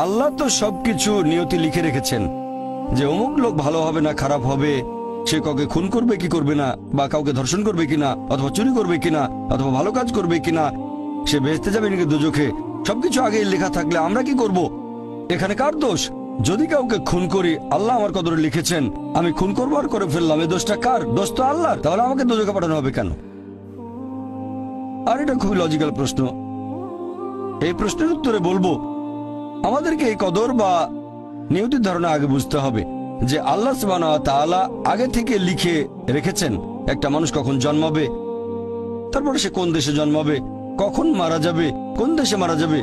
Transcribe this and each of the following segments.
আল্লাহ তো সবকিছু নিয়তি লিখে রেখেছেন যে অমুক লোক ভালো হবে না খারাপ হবে, সে কাউকে খুন করবে কি করবে না, বা কাউকে ধর্ষণ করবে কিনা, অথবা চুরি করবে কিনা, অথবা ভালো কাজ করবে কিনা, সে বেহেশতে যাবে নাকি দোজখে, সবকিছু আগে লেখা থাকলে আমরা কি করব? এখানে কার দোষ? যদি কাউকে খুন করি, আল্লাহ আমার কদরে লিখেছেন, আমি খুন করবো আর করে ফেললাম, এই দোষটা কার? দোষ তো আল্লাহর। তাহলে আমাকে দোজখে পাঠানো হবে কেন? আর এটা খুবই লজিক্যাল প্রশ্ন। এই প্রশ্নের উত্তরে বলবো, আমাদেরকে এই কদর বা নিয়তির ধারণা আগে বুঝতে হবে যে আল্লাহ সুবহানাহু ওয়া তাআলা আগে থেকে লিখে রেখেছেন একটা মানুষ কখন জন্মাবে, তারপরে সে কোন দেশে জন্মাবে, কখন মারা যাবে, কোন দেশে মারা যাবে।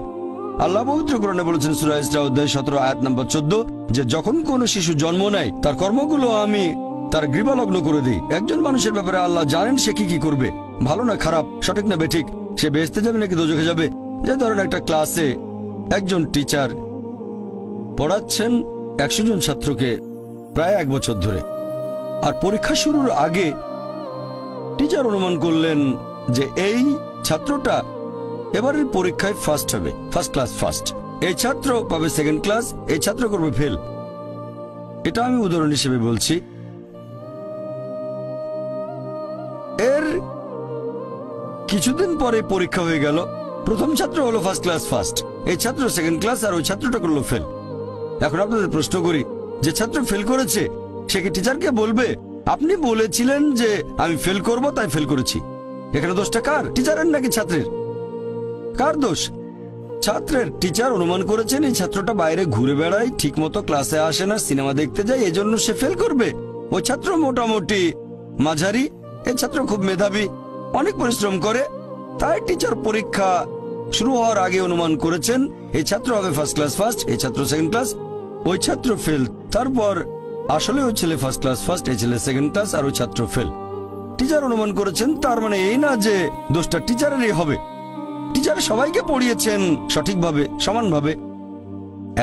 আল্লাহ পবিত্র কোরআনে বলেছেন সূরা ইসরা অধ্যায় 17 আয়াত নম্বর 14 যে যখন কোনো শিশু জন্ম নেয় তার কর্মগুলো আমি তার গ্রীবালগ্ন করে দিই। একজন মানুষের ব্যাপারে আল্লাহ জানেন সে কি কি করবে, ভালো না খারাপ, সঠিক না বেঠিক, সে বেহেশতে যাবে নাকি দোজখে যাবে। যে ধরেন একটা ক্লাসে একজন টিচার পড়াচ্ছেন 100 জন ছাত্রকে প্রায় 1 বছর ধরে, আর পরীক্ষা শুরুর আগে টিচার অনুমান করলেন যে এই ছাত্রটা এবারের পরীক্ষায় ফার্স্ট হবে, ফার্স্ট ক্লাস ফার্স্ট, এই ছাত্র পাবে সেকেন্ড ক্লাস, এই ছাত্র করবে ফেল। এটা আমি উদাহরণ হিসেবে বলছি। এর কিছুদিন পরে পরীক্ষা হয়ে গেল, প্রথম ছাত্র হলো ফার্স্ট ক্লাস ফার্স্ট, এই ছাত্র সেকেন্ড ক্লাস, আর ওই ছাত্রটা করলো ফেল। এখন আপনাদের প্রশ্ন করি, যে ছাত্র ফেল করেছে সে কি টিচারকে বলবে আপনি বলেছিলেন যে আমি ফেল করব তাই ফেল করেছি? এখানে দোষটা কার? টিচারের নাকি ছাত্রের? কার দোষ? ছাত্রের। টিচার অনুমান করেছেন এই ছাত্রটা বাইরে ঘুরে বেড়ায়, ঠিক মতো ক্লাসে আসে না, সিনেমা দেখতে যায়, এজন্য সে ফেল করবে। ওই ছাত্র মোটামুটি মাঝারি, এই ছাত্র খুব মেধাবী, অনেক পরিশ্রম করে, তাই টিচার পরীক্ষা শুরু হওয়ার আগে অনুমান করেছেন এই ছাত্র হবে ফার্স্ট ক্লাস ফার্স্ট, এই ছাত্র সেকেন্ড ক্লাস, ওই ছাত্র ফেল। তারপর আসলে ওই ছেলে ফার্স্ট ক্লাস ফার্স্ট, এই ছেলে সেকেন্ড ক্লাস, আর ওই ছাত্র ফেল। টিচার অনুমান করেছেন, তার মানে এই না যে দোষটা টিচারেরই হবে। টিচার সবাইকে পড়িয়েছেন সঠিকভাবে, সমানভাবে।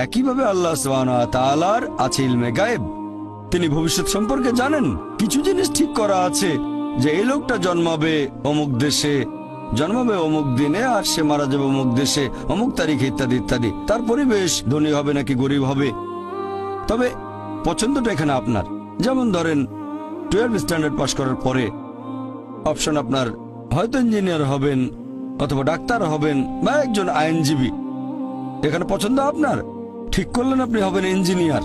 একইভাবে আল্লাহ সুবহানাহু ওয়া তাআলার আছে ইলমে গায়েব, তিনি ভবিষ্যৎ সম্পর্কে জানেন। কিছু জিনিস ঠিক করা আছে যে এই লোকটা জন্মাবে অমুক দেশে, জন্মাবে অমুক দিনে, আর সে মারা যাবে অমুক দেশে অমুক তারিখে, ইত্যাদি ইত্যাদি। তার পরিবেশ ধনী হবে নাকি গরিব হবে, তবে পছন্দটা এখানে আপনার। যেমন ধরেন 12 স্ট্যান্ডার্ড পাশ করার পরে অপশন আপনার হয়তো ইঞ্জিনিয়ার হবেন, অথবা ডাক্তার হবেন, বা একজন আইনজীবী। এখানে পছন্দ আপনার, ঠিক করলেন আপনি হবেন ইঞ্জিনিয়ার।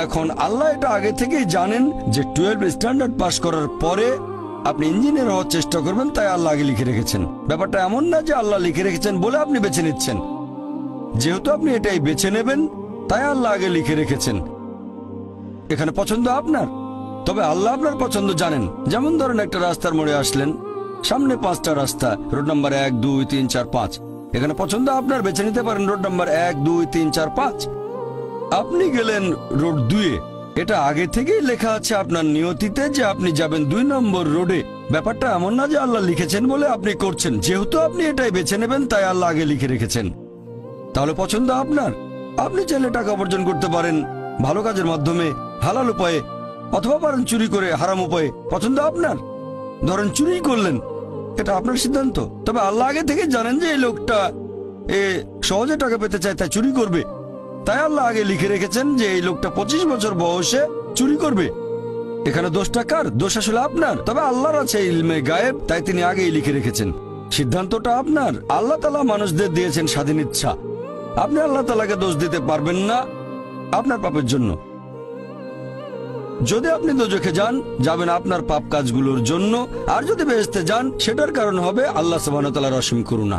এখন আল্লাহ এটা আগে থেকেই জানেন যে 12 স্ট্যান্ডার্ড পাশ করার পরে আপনি ইঞ্জিনিয়ার হওয়ার চেষ্টা করবেন, তাই আল্লাহ আগে লিখে রেখেছেন। ব্যাপারটা এমন না যে আল্লাহ লিখে রেখেছেন বলে আপনি বেছে নিচ্ছেন। যেহেতু আপনি এটাই বেছে নেবেন, তাই আল্লাহ আগে লিখে রেখেছেন। এখানে পছন্দ আপনার, তবে আল্লাহ আপনার পছন্দ জানেন। যেমন ধরেন একটা রাস্তার মোড়ে আসলেন, সামনে 5টা রাস্তা, রোড নাম্বার 1, 2, 3, 4, 5। এখানে পছন্দ আপনার, বেছে নিতে পারেন রোড নাম্বার 1, 2, 3, 4, 5। আপনি গেলেন রোড 2-এ, এটা আগে থেকেই লেখা আছে আপনার নিয়তিতে যে আপনি যাবেন 2 নম্বর রোডে। ব্যাপারটা এমন না যে আল্লাহ লিখেছেন বলে আপনি করছেন, যেহেতু আপনি এটাই বেছে নেবেন তাই আল্লাহ আগে লিখে রেখেছেন। তাহলে পছন্দ আপনার। আপনি চাইলে টাকা উপার্জন করতে পারেন ভালো কাজের মাধ্যমে, হালাল উপায়ে, অথবা পারেন চুরি করে হারাম উপায়ে। পছন্দ আপনার। ধরেন চুরি করলেন, এটা আপনার সিদ্ধান্ত, তবে আল্লাহ আগে থেকে জানেন যে এই লোকটা সহজে টাকা পেতে চায় তাই চুরি করবে, তাই আল্লাহ আগে লিখে রেখেছেন যে এই লোকটা 25 বছর বয়সে চুরি করবে। এখানে দোষটা কার? দোষ আসলে আপনার, তবে আল্লাহর আছে ইলমে গায়েব, তাই তিনি আগেই লিখে রেখেছেন। সিদ্ধান্তটা আপনার। আল্লাহ তাআলা মানুষদের দিয়েছেন স্বাধীন ইচ্ছা, আপনি আল্লাহ তাআলাকে দোষ দিতে পারবেন না আপনার পাপের জন্য। যদি আপনি দোজখে যান, যাবেন আপনার পাপ কাজগুলোর জন্য, আর যদি বেহেশতে যান সেটার কারণ হবে আল্লাহ সুবহানাহু ওয়া তাআলার অসীম করুণা।